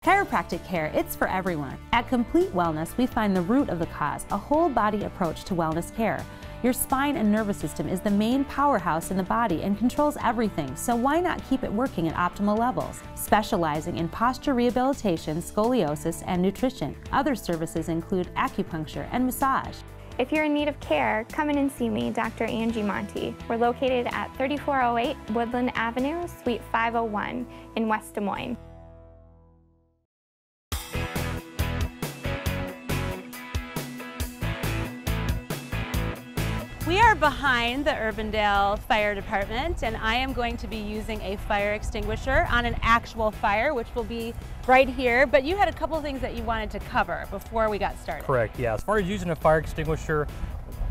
Chiropractic care, it's for everyone. At Complete Wellness, we find the root of the cause, a whole body approach to wellness care. Your spine and nervous system is the main powerhouse in the body and controls everything, so why not keep it working at optimal levels? Specializing in posture rehabilitation, scoliosis, and nutrition. Other services include acupuncture and massage. If you're in need of care, come in and see me, Dr. Angie Monty. We're located at 3408 Woodland Avenue, Suite 501 in West Des Moines. We are behind the Urbandale Fire Department, and I am going to be using a fire extinguisher on an actual fire, which will be right here. But you had a couple of things that you wanted to cover before we got started. Correct, yeah. As far as using a fire extinguisher,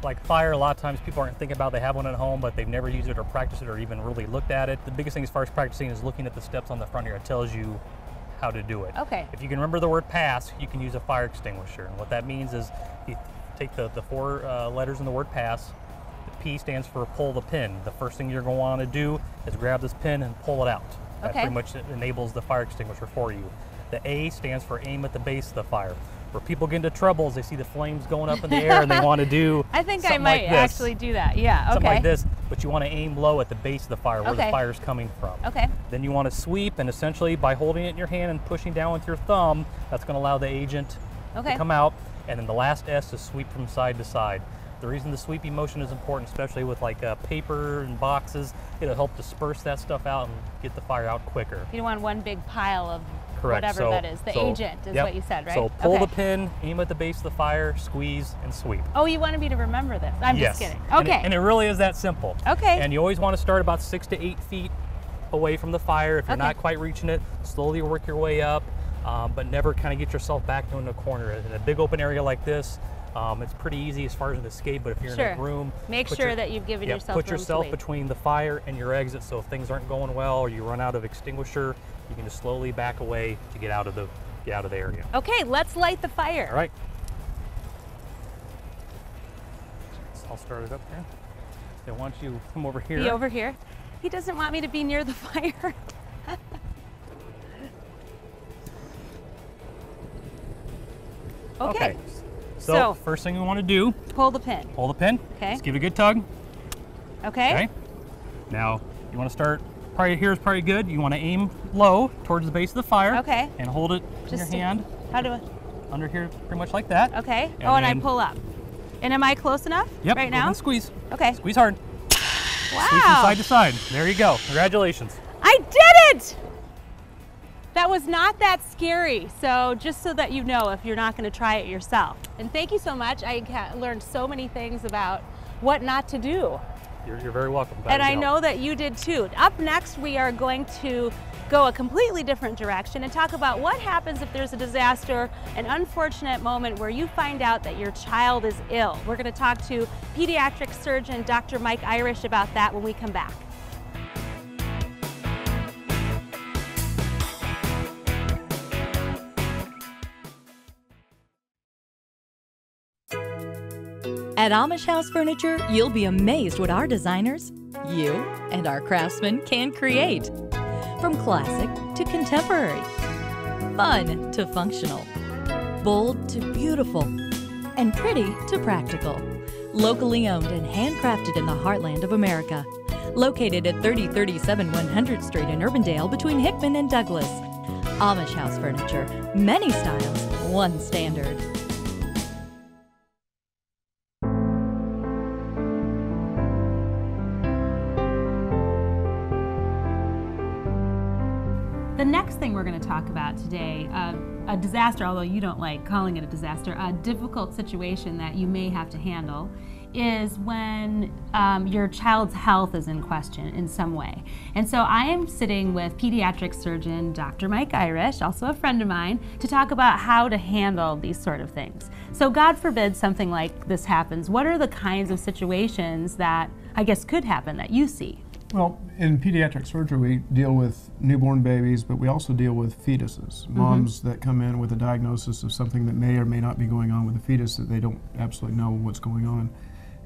like fire, a lot of times people aren't thinking about they have one at home, but they've never used it or practiced it or even really looked at it. The biggest thing as far as practicing is looking at the steps on the front here. It tells you how to do it. Okay. If you can remember the word pass, you can use a fire extinguisher. And what that means is you take the four letters in the word pass. P stands for pull the pin. The first thing you're going to want to do is grab this pin and pull it out. That pretty much enables the fire extinguisher for you. The A stands for aim at the base of the fire. Where people get into trouble is they see the flames going up in the air and they want to do I think I might actually do that, yeah, okay. Something like this, but you want to aim low at the base of the fire where the fire is coming from. Okay. Then you want to sweep, and essentially by holding it in your hand and pushing down with your thumb, that's going to allow the agent to come out. And then the last S is sweep from side to side. The reason the sweeping motion is important, especially with like paper and boxes, it'll help disperse that stuff out and get the fire out quicker. You don't want one big pile of whatever that is. The agent is what you said, right? So pull the pin, aim at the base of the fire, squeeze, and sweep. Oh, you wanted me to remember this. I'm just kidding. Okay. And it really is that simple. Okay. And you always want to start about 6 to 8 feet away from the fire. If you're not quite reaching it, slowly work your way up, but never kind of get yourself back into a corner. In a big open area like this, it's pretty easy as far as an escape, but if you're in a room, make sure that you've given yourself put yourself between the fire and your exit, so if things aren't going well or you run out of extinguisher, you can just slowly back away to get out of the area. Okay, let's light the fire. All right. So I'll start it up here. So why don't you come over here? Be over here. He doesn't want me to be near the fire. Okay. So first thing we want to do, pull the pin. Pull the pin. Okay. Just give it a good tug. Okay. Now you want to start, probably here is probably good. You want to aim low towards the base of the fire. Okay. And hold it in your hand. How do I? Under here, pretty much like that. Okay. And I pull up. And am I close enough right now? And squeeze. Okay. Squeeze hard. Wow. Squeeze from side to side. There you go. Congratulations. I did it! That was not that scary, so just so that you know if you're not going to try it yourself. And thank you so much. I learned so many things about what not to do. You're very welcome. And I know that you did too. Up next, we are going to go a completely different direction and talk about what happens if there's a disaster, an unfortunate moment where you find out that your child is ill. We're going to talk to Pediatric Surgeon Dr. Mike Irish about that when we come back. At Amish House Furniture, you'll be amazed what our designers, you, and our craftsmen can create. From classic to contemporary, fun to functional, bold to beautiful, and pretty to practical. Locally owned and handcrafted in the heartland of America. Located at 3037 100th Street in Urbandale between Hickman and Douglas. Amish House Furniture, many styles, one standard. The next thing we're going to talk about today, a disaster, although you don't like calling it a disaster, a difficult situation that you may have to handle, is when your child's health is in question in some way. And so I am sitting with Pediatric Surgeon Dr. Mike Irish, also a friend of mine, to talk about how to handle these sort of things. So God forbid something like this happens. What are the kinds of situations that I guess could happen that you see? Well, in pediatric surgery, we deal with newborn babies, but we also deal with fetuses. Moms that come in with a diagnosis of something that may or may not be going on with the fetus that they don't absolutely know what's going on.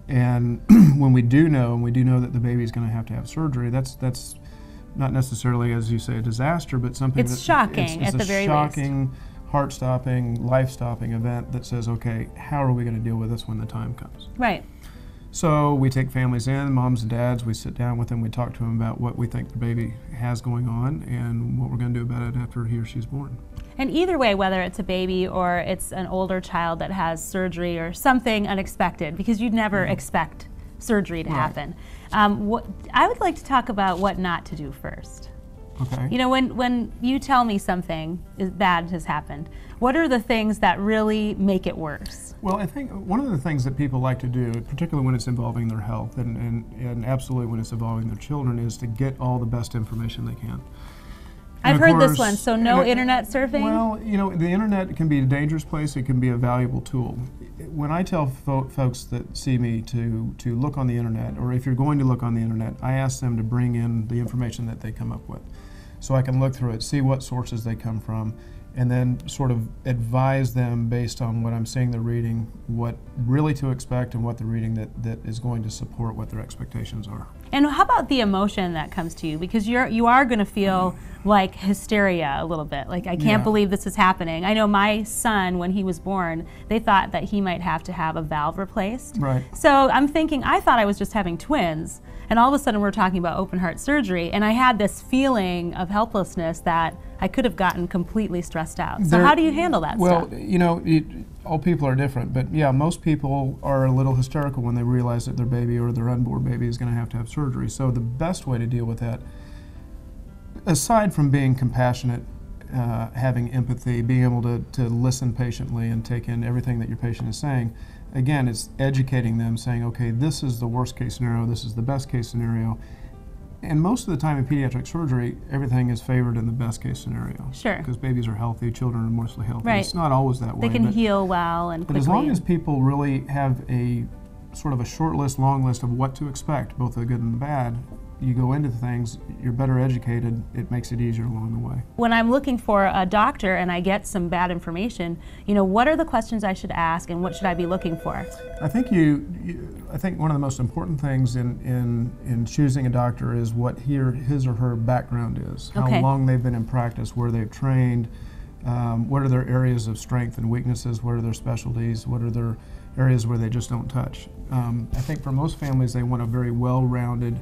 And when we do know, and we do know that the baby's going to have surgery, that's not necessarily, as you say, a disaster, but something It's shocking at the very least. It's a shocking, heart-stopping, life-stopping event that says, okay, how are we going to deal with this when the time comes? Right. So we take families in, moms and dads, we sit down with them, we talk to them about what we think the baby has going on and what we're going to do about it after he or she's born. And either way, whether it's a baby or it's an older child that has surgery or something unexpected, because you'd never expect surgery to happen. I would like to talk about what not to do first. Okay. You know, when you tell me something bad has happened, what are the things that really make it worse? Well, I think one of the things that people like to do, particularly when it's involving their health and absolutely when it's involving their children, is to get all the best information they can. I've heard this one, so no internet surfing? Well, you know, the internet can be a dangerous place, it can be a valuable tool. When I tell folks that see me to look on the internet, or if you're going to look on the internet, I ask them to bring in the information that they come up with. So I can look through it, see what sources they come from, and then sort of advise them based on what I'm seeing they're reading, what really to expect and what they're reading that is going to support what their expectations are. And how about the emotion that comes to you? Because you are going to feel like hysteria a little bit, like I can't believe this is happening. I know my son, when he was born, they thought that he might have to have a valve replaced. Right. So I'm thinking, I thought I was just having twins, and all of a sudden we're talking about open heart surgery, and I had this feeling of helplessness that I could have gotten completely stressed out. So how do you handle that stuff? Well, you know, all people are different, but yeah, most people are a little hysterical when they realize that their baby or their unborn baby is going to have surgery. So the best way to deal with that, aside from being compassionate, having empathy, being able to listen patiently and take in everything that your patient is saying, again, it's educating them, saying, okay, this is the worst case scenario, this is the best case scenario. And most of the time in pediatric surgery, everything is favored in the best case scenario. Sure. Because babies are healthy, children are mostly healthy. Right. It's not always that way. They can heal well and quickly. But as long as people really have a sort of a short list, long list of what to expect, both the good and the bad, you go into things, you're better educated, it makes it easier along the way. When I'm looking for a doctor and I get some bad information, you know, what are the questions I should ask and what should I be looking for? I think I think one of the most important things in choosing a doctor is what his or her background is, how long they've been in practice, where they've trained, what are their areas of strength and weaknesses, what are their specialties, what are their areas where they just don't touch. I think for most families they want a very well-rounded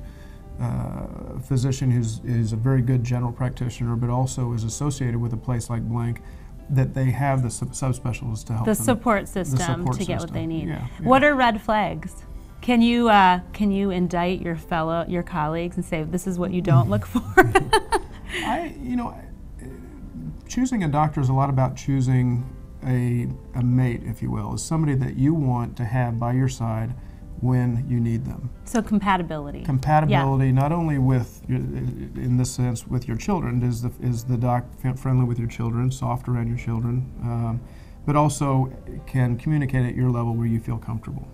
physician who's a very good general practitioner, but also is associated with a place like blank, that they have the subspecialists to help them. The support system to get what they need. Yeah. What are red flags? Can you indict your colleagues and say this is what you don't look for? Choosing a doctor is a lot about choosing a mate, if you will, is somebody that you want to have by your side when you need them. So compatibility. Compatibility, not only with, in this sense, with your children, is the doc friendly with your children, soft around your children, but also can communicate at your level where you feel comfortable.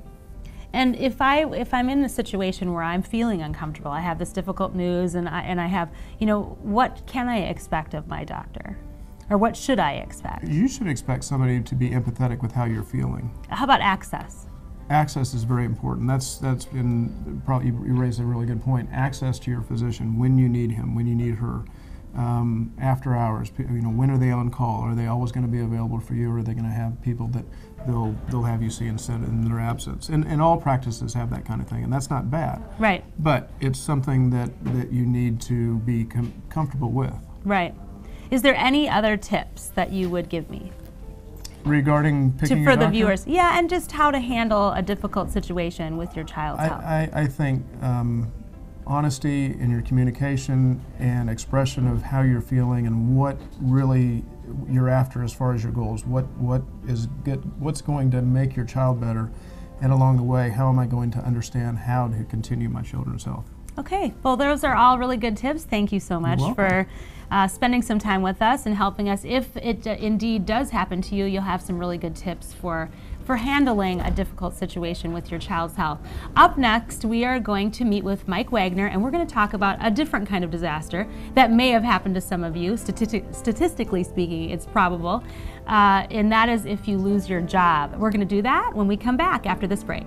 And if I'm in a situation where I'm feeling uncomfortable, I have this difficult news, and I have, you know, what can I expect of my doctor? Or what should I expect? You should expect somebody to be empathetic with how you're feeling. How about access? Access is very important. That's been probably, you raised a really good point. Access to your physician when you need him, when you need her, after hours. You know, when are they on call? Are they always going to be available for you, or are they going to have people that they'll have you see instead in their absence? And all practices have that kind of thing, and that's not bad. Right. But it's something that you need to be comfortable with. Right. Is there any other tips that you would give me? Regarding picking for the viewers, yeah, and just how to handle a difficult situation with your child's health. I think honesty in your communication and expression of how you're feeling and what really you're after as far as your goals. What's going to make your child better, and along the way, how am I going to understand how to continue my children's health? Okay, well, those are all really good tips. Thank you so much for spending some time with us and helping us. If it indeed does happen to you, you'll have some really good tips for handling a difficult situation with your child's health. Up next, we are going to meet with Mike Wagner, and we're going to talk about a different kind of disaster that may have happened to some of you. Statistically speaking, it's probable, and that is if you lose your job. We're going to do that when we come back after this break.